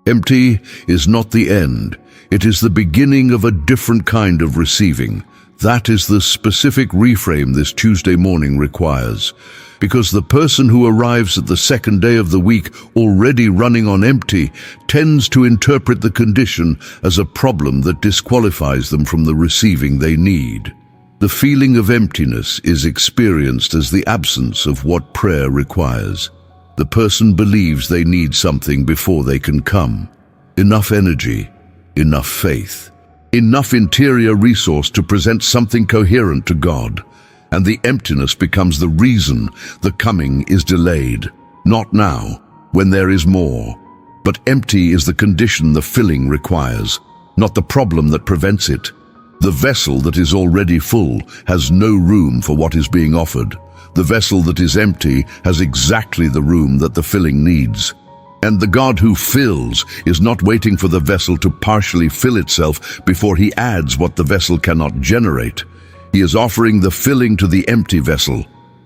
Empty is not the end. It is the beginning of a different kind of receiving. That is the specific reframe this Tuesday morning requires. Because the person who arrives at the second day of the week already running on empty tends to interpret the condition as a problem that disqualifies them from the receiving they need. The feeling of emptiness is experienced as the absence of what prayer requires. The person believes they need something before they can come. Enough energy, enough faith, enough interior resource to present something coherent to God. And the emptiness becomes the reason the coming is delayed. Not now, when there is more. But empty is the condition the filling requires, not the problem that prevents it. The vessel that is already full has no room for what is being offered. The vessel that is empty has exactly the room that the filling needs. And the God who fills is not waiting for the vessel to partially fill itself before he adds what the vessel cannot generate. He is offering the filling to the empty vessel,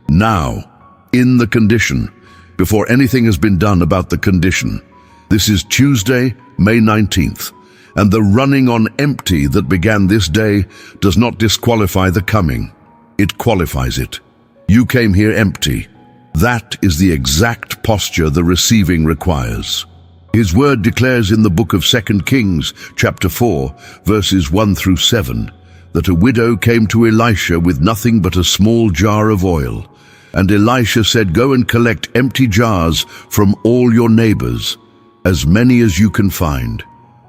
now, in the condition, before anything has been done about the condition. This is Tuesday, May 19th, and the running on empty that began this day does not disqualify the coming. It qualifies it. You came here empty. That is the exact posture the receiving requires. His word declares in the book of 2 Kings, chapter 4, verses 1 through 7, that a widow came to Elisha with nothing but a small jar of oil. And Elisha said, "Go and collect empty jars from all your neighbors, as many as you can find,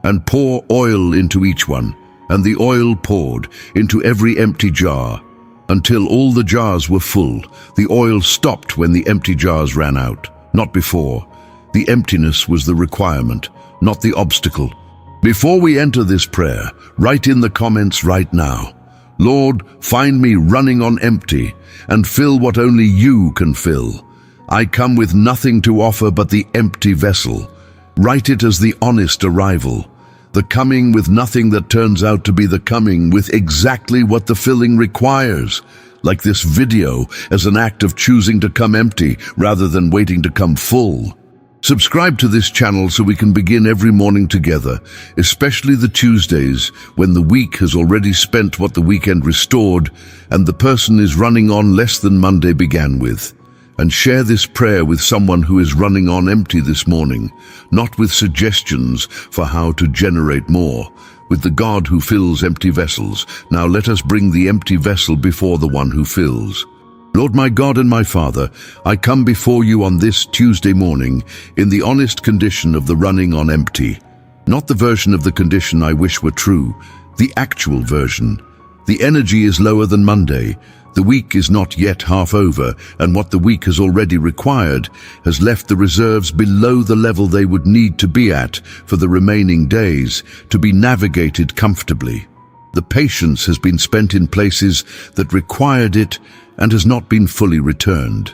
and pour oil into each one." And the oil poured into every empty jar, until all the jars were full. The oil stopped when the empty jars ran out, not before. The emptiness was the requirement, not the obstacle. Before we enter this prayer, write in the comments right now, "Lord, find me running on empty and fill what only you can fill. I come with nothing to offer but the empty vessel." Write it as the honest arrival, the coming with nothing that turns out to be the coming with exactly what the filling requires, like this video as an act of choosing to come empty rather than waiting to come full. Subscribe to this channel so we can begin every morning together, especially the Tuesdays when the week has already spent what the weekend restored and the person is running on less than Monday began with. And share this prayer with someone who is running on empty this morning, not with suggestions for how to generate more, with the God who fills empty vessels. Now let us bring the empty vessel before the one who fills. Lord my God and my Father, I come before you on this Tuesday morning in the honest condition of the running on empty. Not the version of the condition I wish were true, the actual version. The energy is lower than Monday. The week is not yet half over, and what the week has already required has left the reserves below the level they would need to be at for the remaining days to be navigated comfortably. The patience has been spent in places that required it and has not been fully returned.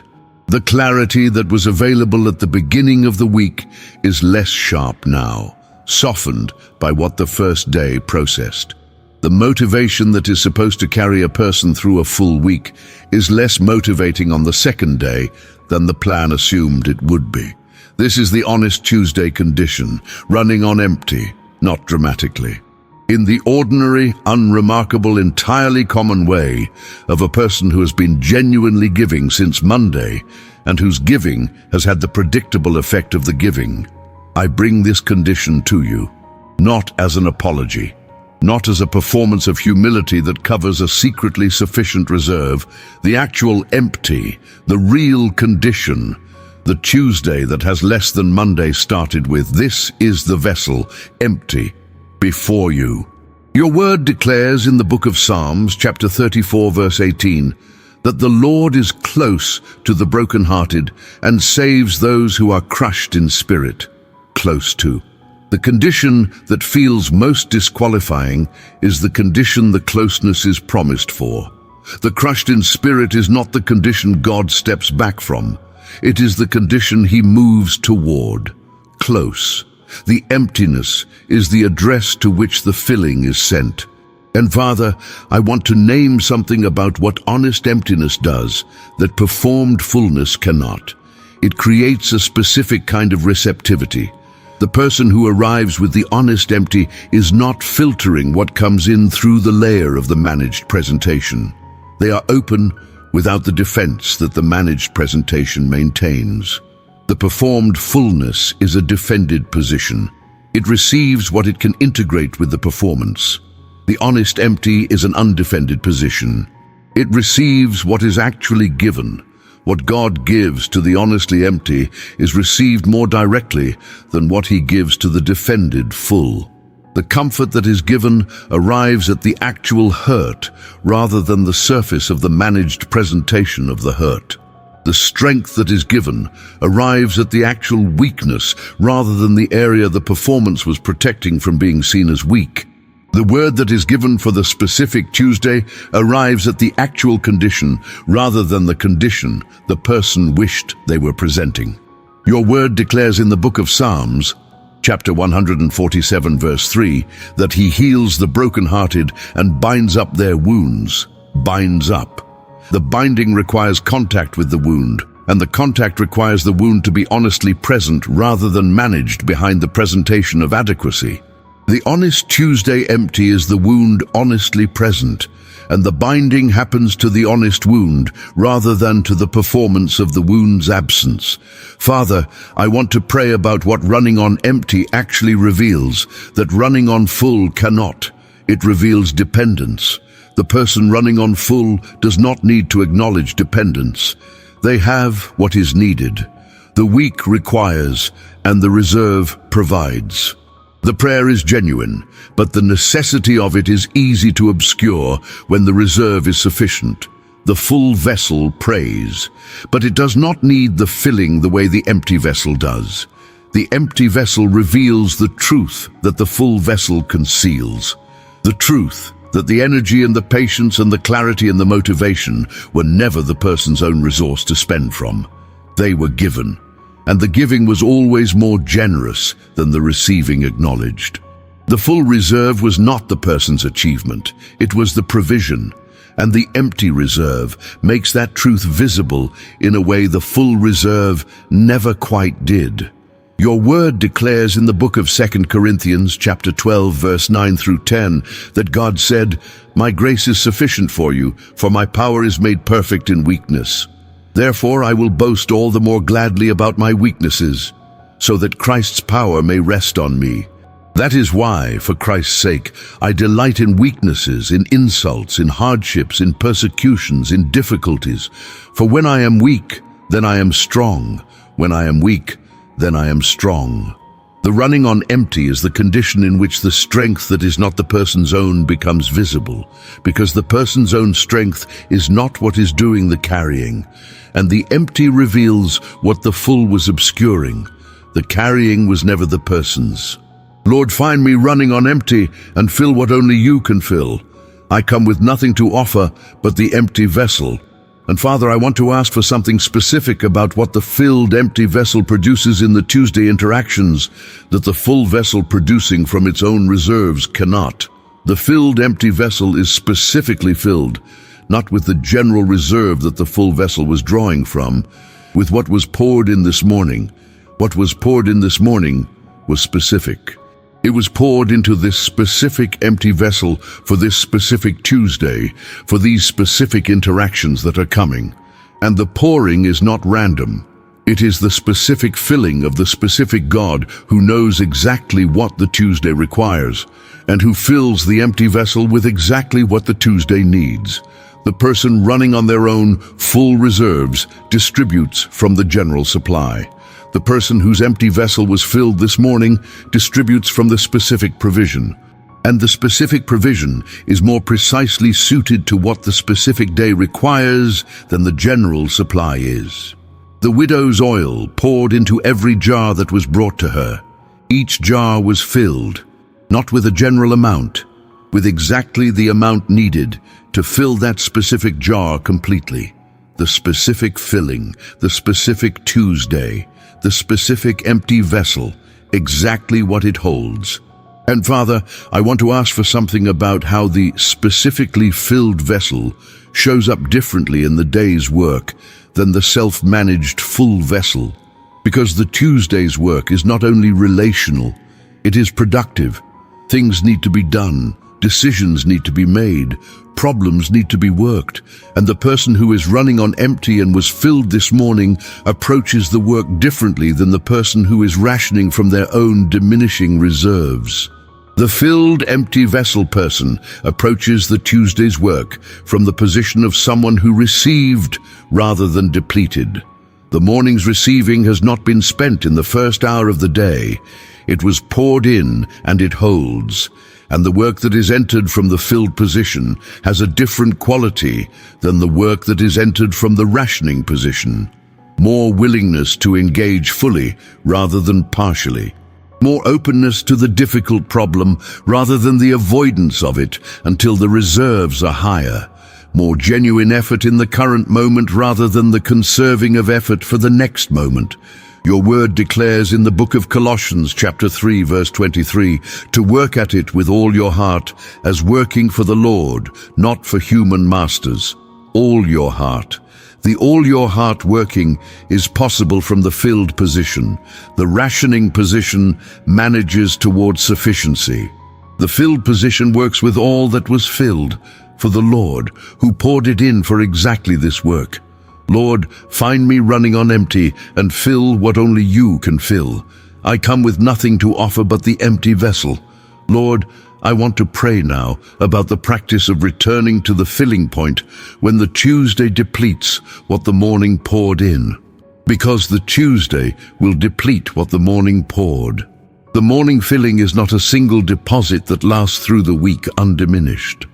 The clarity that was available at the beginning of the week is less sharp now, softened by what the first day processed. The motivation that is supposed to carry a person through a full week is less motivating on the second day than the plan assumed it would be. This is the honest Tuesday condition, running on empty, not dramatically. In the ordinary, unremarkable, entirely common way of a person who has been genuinely giving since Monday and whose giving has had the predictable effect of the giving. I bring this condition to you, not as an apology, not as a performance of humility that covers a secretly sufficient reserve, the actual empty, the real condition, the Tuesday that has less than Monday started with. This is the vessel, empty, before you. Your word declares in the book of Psalms, chapter 34, verse 18, that the Lord is close to the brokenhearted and saves those who are crushed in spirit. Close to. The condition that feels most disqualifying is the condition the closeness is promised for. The crushed in spirit is not the condition God steps back from. It is the condition he moves toward. Close. The emptiness is the address to which the filling is sent. And Father, I want to name something about what honest emptiness does that performed fullness cannot. It creates a specific kind of receptivity, The person who arrives with the honest empty is not filtering what comes in through the layer of the managed presentation. They are open without the defense that the managed presentation maintains. The performed fullness is a defended position. It receives what it can integrate with the performance. The honest empty is an undefended position. It receives what is actually given. What God gives to the honestly empty is received more directly than what he gives to the defended full. The comfort that is given arrives at the actual hurt rather than the surface of the managed presentation of the hurt. The strength that is given arrives at the actual weakness rather than the area the performance was protecting from being seen as weak. The word that is given for the specific Tuesday arrives at the actual condition rather than the condition the person wished they were presenting. Your word declares in the book of Psalms, chapter 147, verse 3, that he heals the brokenhearted and binds up their wounds. Binds up. The binding requires contact with the wound, and the contact requires the wound to be honestly present rather than managed behind the presentation of adequacy. The honest Tuesday empty is the wound honestly present, and the binding happens to the honest wound rather than to the performance of the wound's absence. Father, I want to pray about what running on empty actually reveals, that running on full cannot. It reveals dependence. The person running on full does not need to acknowledge dependence. They have what is needed. The weak requires, and the reserve provides. The prayer is genuine, but the necessity of it is easy to obscure when the reserve is sufficient. The full vessel prays, but it does not need the filling the way the empty vessel does. The empty vessel reveals the truth that the full vessel conceals. The truth that the energy and the patience and the clarity and the motivation were never the person's own resource to spend from. They were given. And the giving was always more generous than the receiving acknowledged. The full reserve was not the person's achievement, it was the provision, and the empty reserve makes that truth visible in a way the full reserve never quite did. Your word declares in the book of 2 Corinthians chapter 12, verse 9 through 10, that God said, "My grace is sufficient for you, for my power is made perfect in weakness. Therefore I will boast all the more gladly about my weaknesses, so that Christ's power may rest on me. That is why, for Christ's sake, I delight in weaknesses, in insults, in hardships, in persecutions, in difficulties. For when I am weak, then I am strong. When I am weak, then I am strong." The running on empty is the condition in which the strength that is not the person's own becomes visible, because the person's own strength is not what is doing the carrying, and the empty reveals what the full was obscuring. The carrying was never the person's. Lord, find me running on empty and fill what only you can fill. I come with nothing to offer but the empty vessel. And Father, I want to ask for something specific about what the filled empty vessel produces in the Tuesday interactions that the full vessel producing from its own reserves cannot. The filled empty vessel is specifically filled, not with the general reserve that the full vessel was drawing from, with what was poured in this morning. What was poured in this morning was specific. It was poured into this specific empty vessel for this specific Tuesday, for these specific interactions that are coming. And the pouring is not random. It is the specific filling of the specific God who knows exactly what the Tuesday requires, and who fills the empty vessel with exactly what the Tuesday needs. The person running on their own full reserves distributes from the general supply. The person whose empty vessel was filled this morning distributes from the specific provision. And the specific provision is more precisely suited to what the specific day requires than the general supply is. The widow's oil poured into every jar that was brought to her. Each jar was filled, not with a general amount, with exactly the amount needed to fill that specific jar completely. The specific filling, the specific Tuesday, the specific empty vessel, exactly what it holds. And Father, I want to ask for something about how the specifically filled vessel shows up differently in the day's work than the self-managed full vessel. Because the Tuesday's work is not only relational, it is productive. Things need to be done, decisions need to be made, problems need to be worked, and the person who is running on empty and was filled this morning approaches the work differently than the person who is rationing from their own diminishing reserves. The filled, empty vessel person approaches the Tuesday's work from the position of someone who received rather than depleted. The morning's receiving has not been spent in the first hour of the day. It was poured in and it holds. And the work that is entered from the filled position has a different quality than the work that is entered from the rationing position. More willingness to engage fully rather than partially. More openness to the difficult problem rather than the avoidance of it until the reserves are higher. More genuine effort in the current moment rather than the conserving of effort for the next moment. Your word declares in the book of Colossians chapter 3 verse 23, to work at it with all your heart as working for the Lord, not for human masters. All your heart. The all your heart working is possible from the filled position. The rationing position manages towards sufficiency. The filled position works with all that was filled, for the Lord, who poured it in for exactly this work. Lord, find me running on empty and fill what only you can fill. I come with nothing to offer but the empty vessel. Lord, I want to pray now about the practice of returning to the filling point when the Tuesday depletes what the morning poured in. Because the Tuesday will deplete what the morning poured. The morning filling is not a single deposit that lasts through the week undiminished.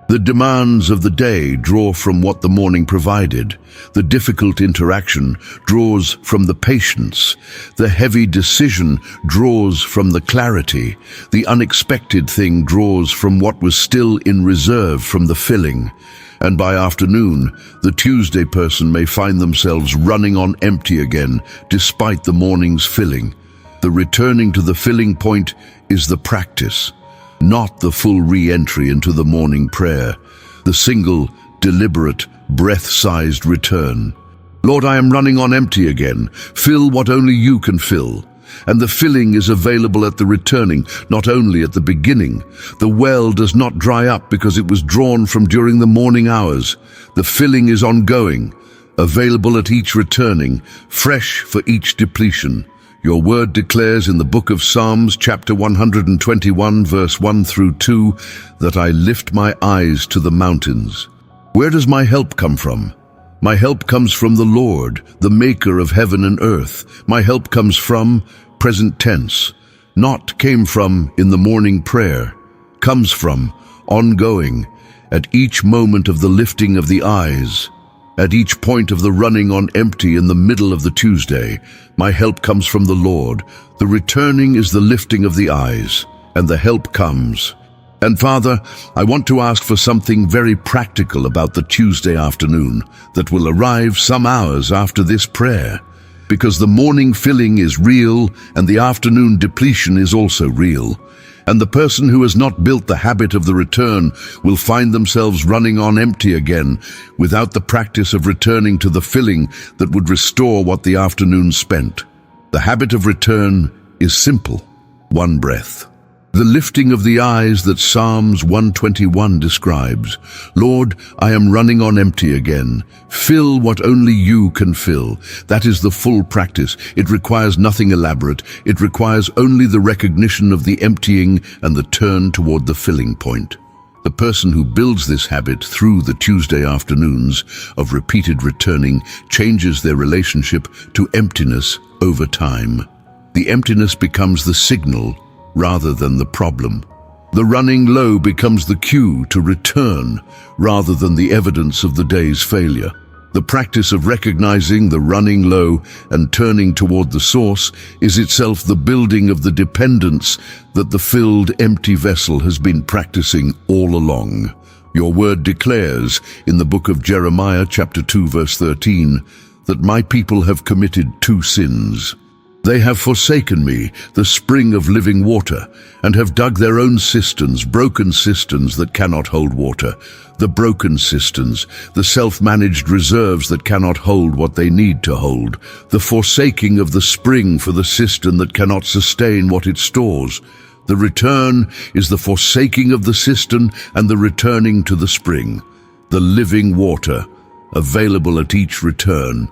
The demands of the day draw from what the morning provided. The difficult interaction draws from the patience. The heavy decision draws from the clarity. The unexpected thing draws from what was still in reserve from the filling. And by afternoon, the Tuesday person may find themselves running on empty again, despite the morning's filling. The returning to the filling point is the practice, not the full re-entry into the morning prayer, the single, deliberate, breath-sized return. Lord, I am running on empty again. Fill what only you can fill. And the filling is available at the returning, not only at the beginning. The well does not dry up because it was drawn from during the morning hours. The filling is ongoing, available at each returning, fresh for each depletion. Your word declares in the book of Psalms, chapter 121, verse 1 through 2, that I lift my eyes to the mountains. Where does my help come from? My help comes from the Lord, the maker of heaven and earth. My help comes from, present tense, not came from in the morning prayer, comes from, ongoing, at each moment of the lifting of the eyes. At each point of the running on empty in the middle of the Tuesday, my help comes from the Lord. The returning is the lifting of the eyes, and the help comes. And Father, I want to ask for something very practical about the Tuesday afternoon that will arrive some hours after this prayer, because the morning filling is real and the afternoon depletion is also real. And the person who has not built the habit of the return will find themselves running on empty again without the practice of returning to the filling that would restore what the afternoon spent. The habit of return is simple, one breath. The lifting of the eyes that Psalms 121 describes. Lord, I am running on empty again. Fill what only you can fill. That is the full practice. It requires nothing elaborate. It requires only the recognition of the emptying and the turn toward the filling point. The person who builds this habit through the Tuesday afternoons of repeated returning changes their relationship to emptiness over time. The emptiness becomes the signal rather than the problem. The running low becomes the cue to return rather than the evidence of the day's failure. The practice of recognizing the running low and turning toward the source is itself the building of the dependence that the filled empty vessel has been practicing all along. Your word declares in the book of Jeremiah chapter 2 verse 13 that my people have committed two sins. They have forsaken me, the spring of living water, and have dug their own cisterns, broken cisterns that cannot hold water. The broken cisterns, the self-managed reserves that cannot hold what they need to hold. The forsaking of the spring for the cistern that cannot sustain what it stores. The return is the forsaking of the cistern and the returning to the spring. The living water, available at each return.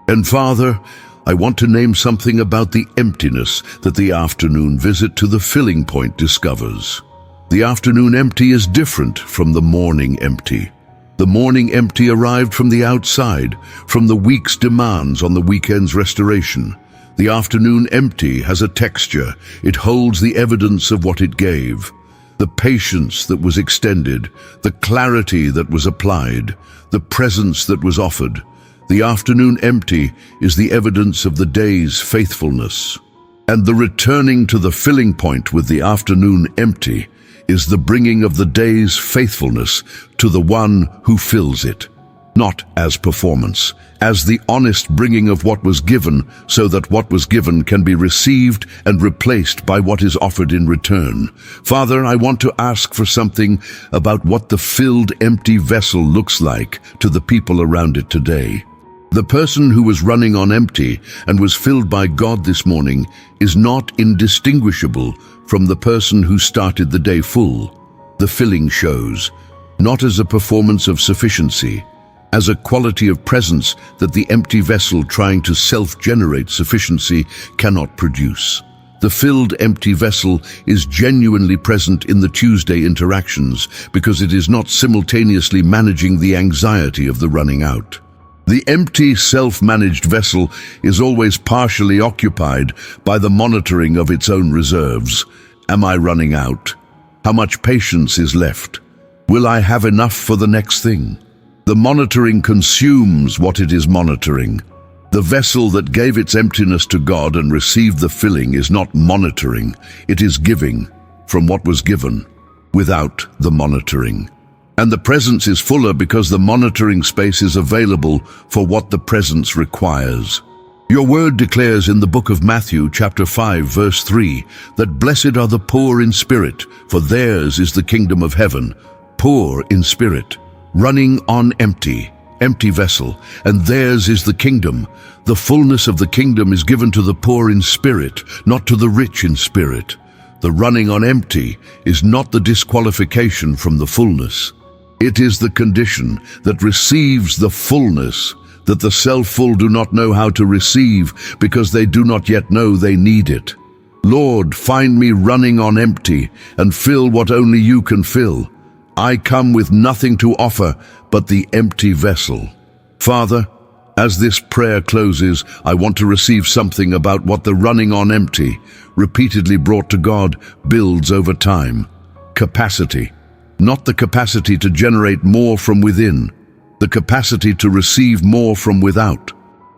And Father, I want to name something about the emptiness that the afternoon visit to the filling point discovers. The afternoon empty is different from the morning empty. The morning empty arrived from the outside, from the week's demands on the weekend's restoration. The afternoon empty has a texture. It holds the evidence of what it gave. The patience that was extended, the clarity that was applied, the presence that was offered. The afternoon empty is the evidence of the day's faithfulness. And the returning to the filling point with the afternoon empty is the bringing of the day's faithfulness to the one who fills it. Not as performance, as the honest bringing of what was given, so that what was given can be received and replaced by what is offered in return. Father, I want to ask for something about what the filled empty vessel looks like to the people around it today. The person who was running on empty and was filled by God this morning is not indistinguishable from the person who started the day full. The filling shows, not as a performance of sufficiency, as a quality of presence that the empty vessel trying to self-generate sufficiency cannot produce. The filled empty vessel is genuinely present in the Tuesday interactions because it is not simultaneously managing the anxiety of the running out. The empty, self-managed vessel is always partially occupied by the monitoring of its own reserves. Am I running out? How much patience is left? Will I have enough for the next thing? The monitoring consumes what it is monitoring. The vessel that gave its emptiness to God and received the filling is not monitoring, it is giving from what was given, without the monitoring. And the presence is fuller because the monitoring space is available for what the presence requires. Your word declares in the book of Matthew, chapter 5, verse 3, that blessed are the poor in spirit, for theirs is the kingdom of heaven. Poor in spirit, running on empty vessel, and theirs is the kingdom. The fullness of the kingdom is given to the poor in spirit, not to the rich in spirit. The running on empty is not the disqualification from the fullness. It is the condition that receives the fullness that the self-full do not know how to receive because they do not yet know they need it. Lord, find me running on empty and fill what only you can fill. I come with nothing to offer but the empty vessel. Father, as this prayer closes, I want to receive something about what the running on empty, repeatedly brought to God, builds over time. Capacity. Not the capacity to generate more from within, the capacity to receive more from without.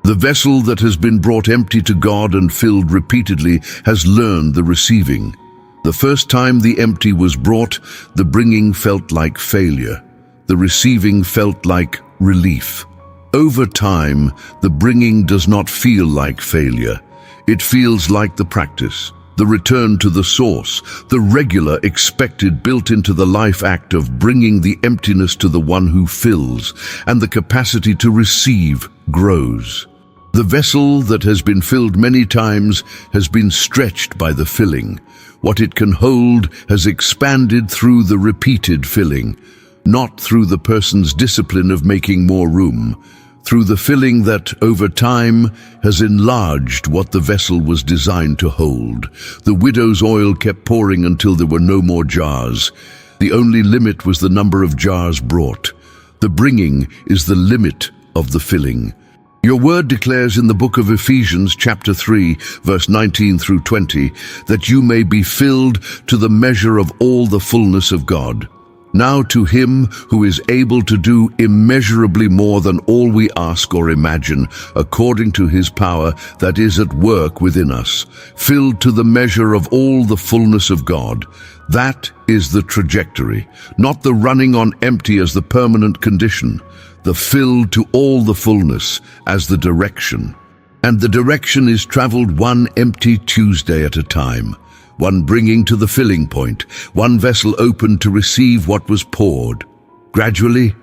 The vessel that has been brought empty to God and filled repeatedly has learned the receiving. The first time the empty was brought, the bringing felt like failure. The receiving felt like relief. Over time, the bringing does not feel like failure. It feels like the practice, the return to the source, the regular, expected, built into the life act of bringing the emptiness to the one who fills, and the capacity to receive grows. The vessel that has been filled many times has been stretched by the filling. What it can hold has expanded through the repeated filling, not through the person's discipline of making more room, through the filling that, over time, has enlarged what the vessel was designed to hold. The widow's oil kept pouring until there were no more jars. The only limit was the number of jars brought. The bringing is the limit of the filling. Your word declares in the book of Ephesians, chapter 3, verse 19 through 20, that you may be filled to the measure of all the fullness of God. Now to him who is able to do immeasurably more than all we ask or imagine, according to his power that is at work within us, filled to the measure of all the fullness of God. That is the trajectory, not the running on empty as the permanent condition, the filled to all the fullness as the direction. And the direction is traveled one empty Tuesday at a time, one bringing to the filling point, one vessel opened to receive what was poured, gradually,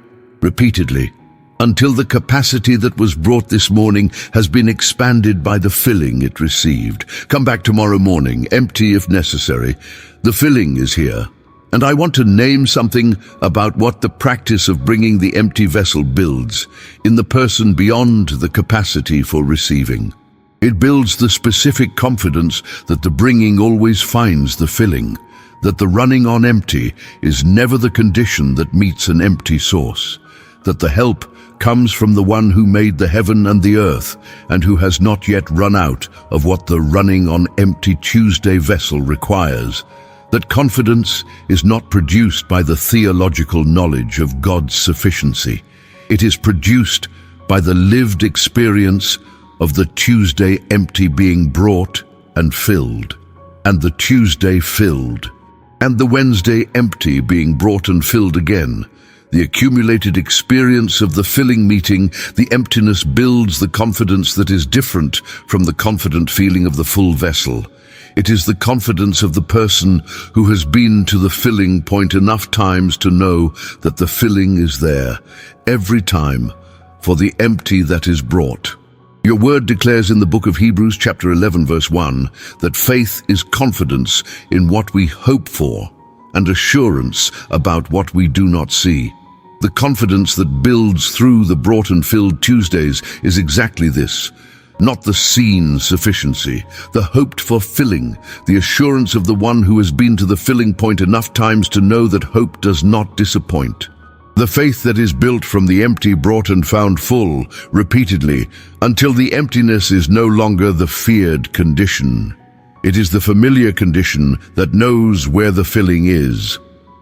repeatedly, until the capacity that was brought this morning has been expanded by the filling it received. Come back tomorrow morning, empty if necessary. The filling is here. And I want to name something about what the practice of bringing the empty vessel builds in the person beyond the capacity for receiving. It builds the specific confidence that the bringing always finds the filling, that the running on empty is never the condition that meets an empty source, that the help comes from the one who made the heaven and the earth and who has not yet run out of what the running on empty Tuesday vessel requires, that confidence is not produced by the theological knowledge of God's sufficiency. It is produced by the lived experience of the Tuesday empty being brought and filled, and the Tuesday filled, and the Wednesday empty being brought and filled again. The accumulated experience of the filling meeting, the emptiness builds the confidence that is different from the confident feeling of the full vessel. It is the confidence of the person who has been to the filling point enough times to know that the filling is there, every time, for the empty that is brought. Your word declares in the book of Hebrews chapter 11 verse 1 that faith is confidence in what we hope for and assurance about what we do not see. The confidence that builds through the brought and filled Tuesdays is exactly this. Not the seen sufficiency, the hoped-for filling, the assurance of the one who has been to the filling point enough times to know that hope does not disappoint. The faith that is built from the empty brought and found full, repeatedly, until the emptiness is no longer the feared condition. It is the familiar condition that knows where the filling is.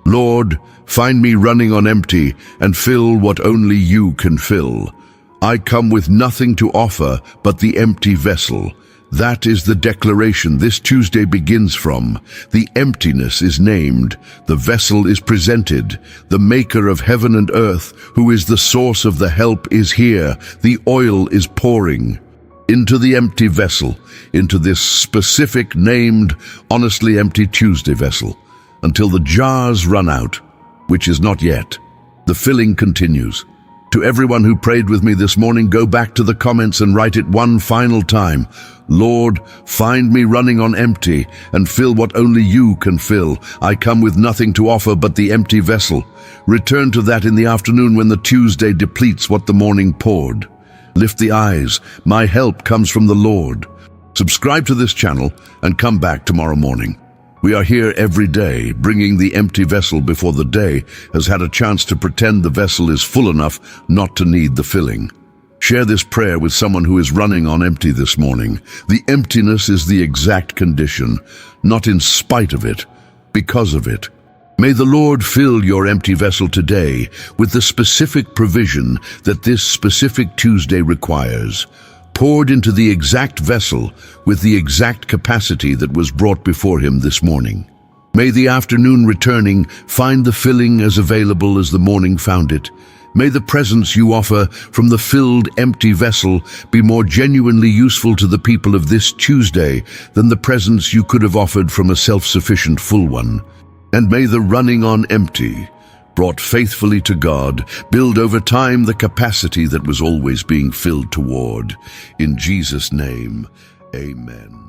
Lord, find me running on empty and fill what only you can fill. I come with nothing to offer but the empty vessel. That is the declaration this Tuesday begins from. The emptiness is named, the vessel is presented, the maker of heaven and earth, who is the source of the help, is here, the oil is pouring. Into the empty vessel, into this specific named, honestly empty Tuesday vessel, until the jars run out, which is not yet. The filling continues. To everyone who prayed with me this morning, go back to the comments and write it one final time. Lord, find me running on empty and fill what only you can fill. I come with nothing to offer but the empty vessel. Return to that in the afternoon when the Tuesday depletes what the morning poured. Lift the eyes. My help comes from the Lord. Subscribe to this channel and come back tomorrow morning. We are here every day, bringing the empty vessel before the day has had a chance to pretend the vessel is full enough not to need the filling. Share this prayer with someone who is running on empty this morning. The emptiness is the exact condition, not in spite of it, because of it. May the Lord fill your empty vessel today with the specific provision that this specific Tuesday requires, poured into the exact vessel with the exact capacity that was brought before him this morning. May the afternoon returning find the filling as available as the morning found it. May the presence you offer from the filled empty vessel be more genuinely useful to the people of this Tuesday than the presence you could have offered from a self-sufficient full one. And may the running on empty, brought faithfully to God, build over time the capacity that was always being filled toward. In Jesus' name, amen.